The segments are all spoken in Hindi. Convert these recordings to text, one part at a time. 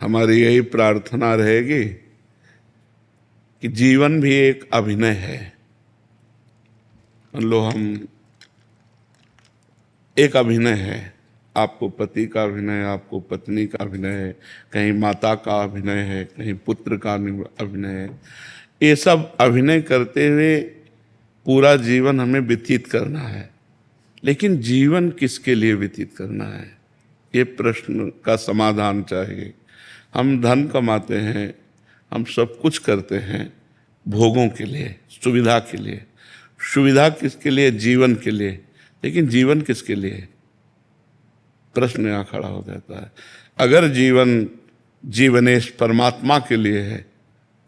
हमारी यही प्रार्थना रहेगी कि जीवन भी एक अभिनय है। मान लो हम एक अभिनय है, आपको पति का अभिनय, आपको पत्नी का अभिनय है, कहीं माता का अभिनय है, कहीं पुत्र का अभिनय है। ये सब अभिनय करते हुए पूरा जीवन हमें व्यतीत करना है। लेकिन जीवन किसके लिए व्यतीत करना है, ये प्रश्न का समाधान चाहिए। हम धन कमाते हैं, हम सब कुछ करते हैं भोगों के लिए, सुविधा के लिए। सुविधा किसके लिए? जीवन के लिए। लेकिन जीवन किसके लिए? प्रश्न यहाँ खड़ा हो जाता है। अगर जीवन जीवनेश परमात्मा के लिए है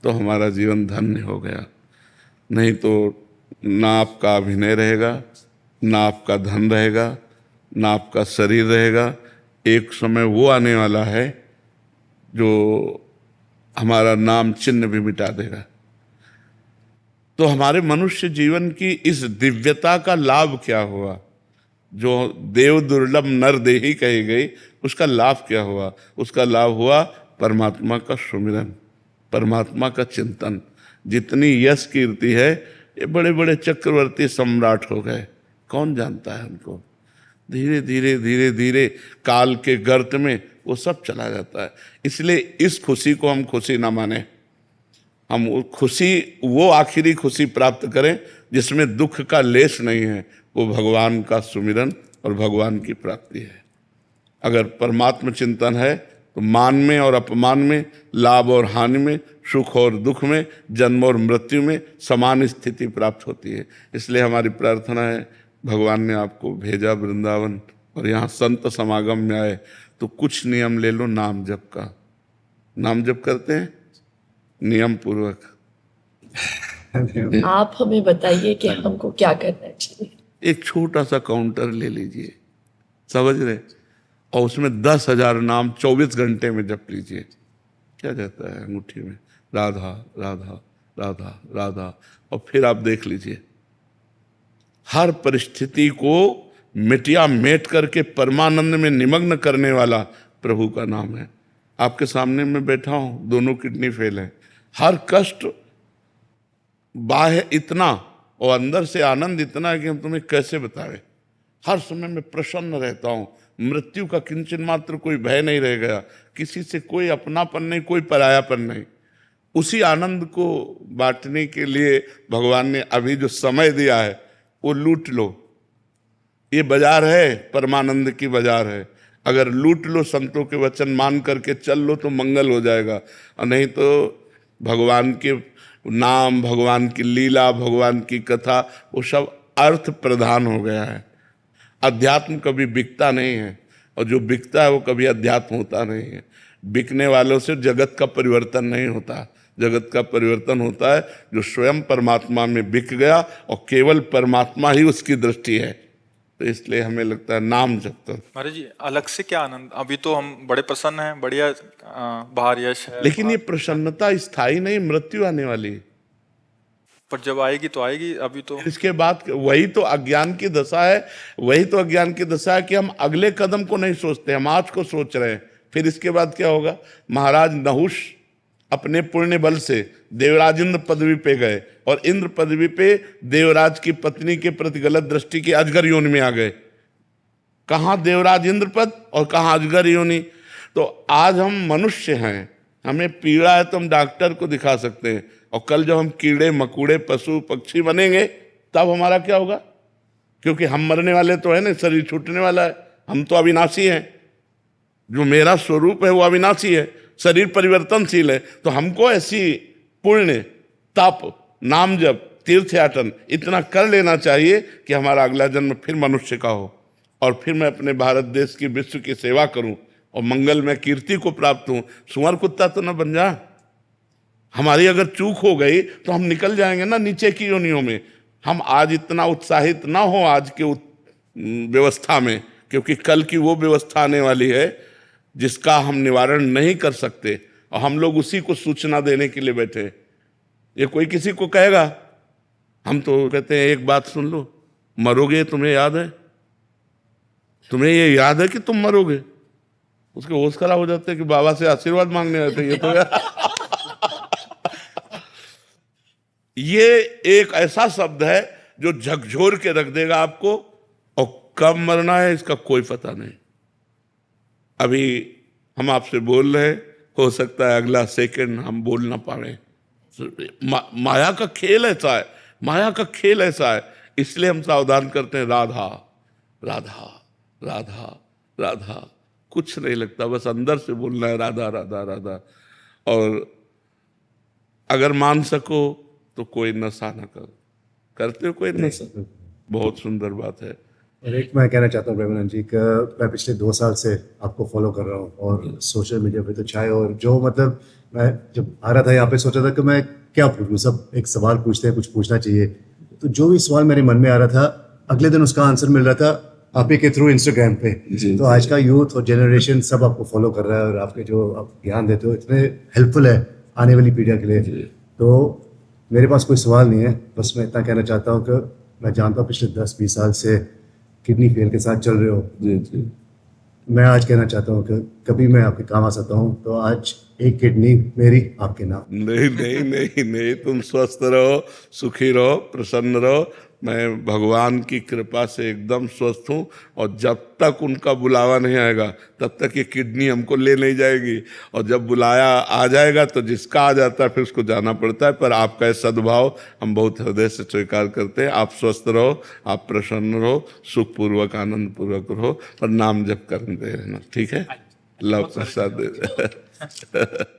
तो हमारा जीवन धन्य हो गया। नहीं तो ना आपका अभिनय रहेगा, ना आपका धन रहेगा, ना आपका शरीर रहेगा। एक समय वो आने वाला है जो हमारा नाम चिन्ह भी मिटा देगा। तो हमारे मनुष्य जीवन की इस दिव्यता का लाभ क्या हुआ? जो देव दुर्लभ नर देही कही गई, उसका लाभ क्या हुआ? उसका लाभ हुआ परमात्मा का सुमिरन, परमात्मा का चिंतन। जितनी यश कीर्ति है, ये बड़े बड़े चक्रवर्ती सम्राट हो गए, कौन जानता है उनको? धीरे धीरे धीरे धीरे काल के गर्त में वो सब चला जाता है। इसलिए इस खुशी को हम खुशी ना माने। हम खुशी, वो आखिरी खुशी प्राप्त करें जिसमें दुख का लेश नहीं है। वो भगवान का सुमिरन और भगवान की प्राप्ति है। अगर परमात्मा चिंतन है तो मान में और अपमान में, लाभ और हानि में, सुख और दुख में, जन्म और मृत्यु में समान स्थिति प्राप्त होती है। इसलिए हमारी प्रार्थना है, भगवान ने आपको भेजा वृंदावन और यहाँ संत समागम में आए तो कुछ नियम ले लो नाम जप का। नाम जप करते हैं नियम पूर्वक। आप हमें बताइए कि हमको क्या करना चाहिए। एक छोटा सा काउंटर ले लीजिए, समझ रहे, और उसमें 10,000 नाम 24 घंटे में जप लीजिए। क्या जाता है अंगूठी में? राधा राधा राधा राधा। और फिर आप देख लीजिए, हर परिस्थिति को मिटिया मेट करके परमानंद में निमग्न करने वाला प्रभु का नाम है। आपके सामने मैं बैठा हूं, दोनों किडनी फेल है, हर कष्ट बाह्य इतना और अंदर से आनंद इतना है कि हम तुम्हें कैसे बताएं। हर समय मैं प्रसन्न रहता हूं, मृत्यु का किंचन मात्र कोई भय नहीं रह गया, किसी से कोई अपनापन नहीं, कोई परायापन नहीं। उसी आनंद को बांटने के लिए भगवान ने अभी जो समय दिया है वो लूट लो। ये बाजार है, परमानंद की बाजार है। अगर लूट लो, संतों के वचन मान करके चल लो तो मंगल हो जाएगा, और नहीं तो भगवान के नाम, भगवान की लीला, भगवान की कथा, वो सब अर्थ प्रधान हो गया है। अध्यात्म कभी बिकता नहीं है, और जो बिकता है वो कभी अध्यात्म होता नहीं है। बिकने वालों से जगत का परिवर्तन नहीं होता। जगत का परिवर्तन होता है जो स्वयं परमात्मा में बिक गया और केवल परमात्मा ही उसकी दृष्टि है। तो इसलिए हमें लगता है नाम जप कर। महाराज जी, अलग से क्या आनंद, अभी तो हम बड़े प्रसन्न हैं, बढ़िया बाहर यश है, लेकिन ये प्रसन्नता स्थायी नहीं, मृत्यु आने वाली है। पर जब आएगी तो आएगी, अभी तो इसके बाद वही तो अज्ञान की दशा है। वही तो अज्ञान की दशा है कि हम अगले कदम को नहीं सोचते, हम आज को सोच रहे हैं। फिर इसके बाद क्या होगा? महाराज नहुष अपने पुण्य बल से देवराज इंद्र पदवी पे गए, और इंद्र पदवी पे देवराज की पत्नी के प्रति गलत दृष्टि की अजगर योनि में आ गए। कहाँ देवराज इंद्र पद और कहाँ अजगर योनि। तो आज हम मनुष्य हैं, हमें पीड़ा है तो हम डॉक्टर को दिखा सकते हैं, और कल जब हम कीड़े मकोड़े पशु पक्षी बनेंगे तब हमारा क्या होगा? क्योंकि हम मरने वाले तो है ना, शरीर छूटने वाला है। हम तो अविनाशी हैं, जो मेरा स्वरूप है वो अविनाशी है, शरीर परिवर्तनशील है। तो हमको ऐसी पुण्य, तप, नाम जप, तीर्थयाटन इतना कर लेना चाहिए कि हमारा अगला जन्म फिर मनुष्य का हो, और फिर मैं अपने भारत देश की, विश्व की सेवा करूं और मंगल में कीर्ति को प्राप्त हूं। सुअर कुत्ता तो न बन जा। हमारी अगर चूक हो गई तो हम निकल जाएंगे ना नीचे की योनियों में। हम आज इतना उत्साहित ना हो आज के व्यवस्था में, क्योंकि कल की वो व्यवस्था आने वाली है जिसका हम निवारण नहीं कर सकते, और हम लोग उसी को सूचना देने के लिए बैठे। ये कोई किसी को कहेगा, हम तो कहते हैं एक बात सुन लो, मरोगे तुम्हें याद है? तुम्हें ये याद है कि तुम मरोगे? उसके होश खराब हो जाते हैं कि बाबा से आशीर्वाद मांगने आते हैं ये तो यार। ये एक ऐसा शब्द है जो झकझोर के रख देगा आपको, और कब मरना है इसका कोई पता नहीं। अभी हम आपसे बोल रहे हैं, हो सकता है अगला सेकंड हम बोल ना पाए। माया का खेल ऐसा है, माया का खेल ऐसा है, इसलिए हम सावधान करते हैं, राधा राधा राधा राधा, कुछ नहीं लगता, बस अंदर से बोलना है राधा राधा राधा। और अगर मान सको तो कोई नशा ना करो, करते हो कोई नशा? बहुत सुंदर बात है। और एक मैं कहना चाहता हूँ प्रेमानंद जी का, मैं पिछले 2 साल से आपको फॉलो कर रहा हूँ और सोशल मीडिया पे तो चाहे, और जो मतलब मैं जब आ रहा था यहाँ पे सोचा था कि मैं क्या पूछूँ, सब एक सवाल पूछते हैं, कुछ पूछना चाहिए, तो जो भी सवाल मेरे मन में आ रहा था अगले दिन उसका आंसर मिल रहा था आप ही के थ्रू इंस्टाग्राम पे। तो आज का यूथ और जनरेशन सब आपको फॉलो कर रहा है, और आपके जो आप ज्ञान देते हो इतने हेल्पफुल है आने वाली पीढ़ियों के लिए। तो मेरे पास कोई सवाल नहीं है, बस मैं इतना कहना चाहता हूँ कि मैं जानता हूँ पिछले 10-20 साल से किडनी फेल के साथ चल रहे हो। जी जी। मैं आज कहना चाहता हूँ कि कभी मैं आपके काम आ सकता हूँ, तो आज एक किडनी मेरी आपके नाम। नहीं नहीं नहीं नहीं, तुम स्वस्थ रहो, सुखी रहो, प्रसन्न रहो। मैं भगवान की कृपा से एकदम स्वस्थ हूँ, और जब तक उनका बुलावा नहीं आएगा तब तक ये किडनी हमको ले नहीं जाएगी, और जब बुलाया आ जाएगा तो जिसका आ जाता है फिर उसको जाना पड़ता है। पर आपका ये सद्भाव हम बहुत हृदय से स्वीकार करते हैं। आप स्वस्थ रहो, आप प्रसन्न रहो, सुखपूर्वक आनंद पूर्वक रहो, और नाम जप करते रहना, ठीक है? लव प्रसाद दे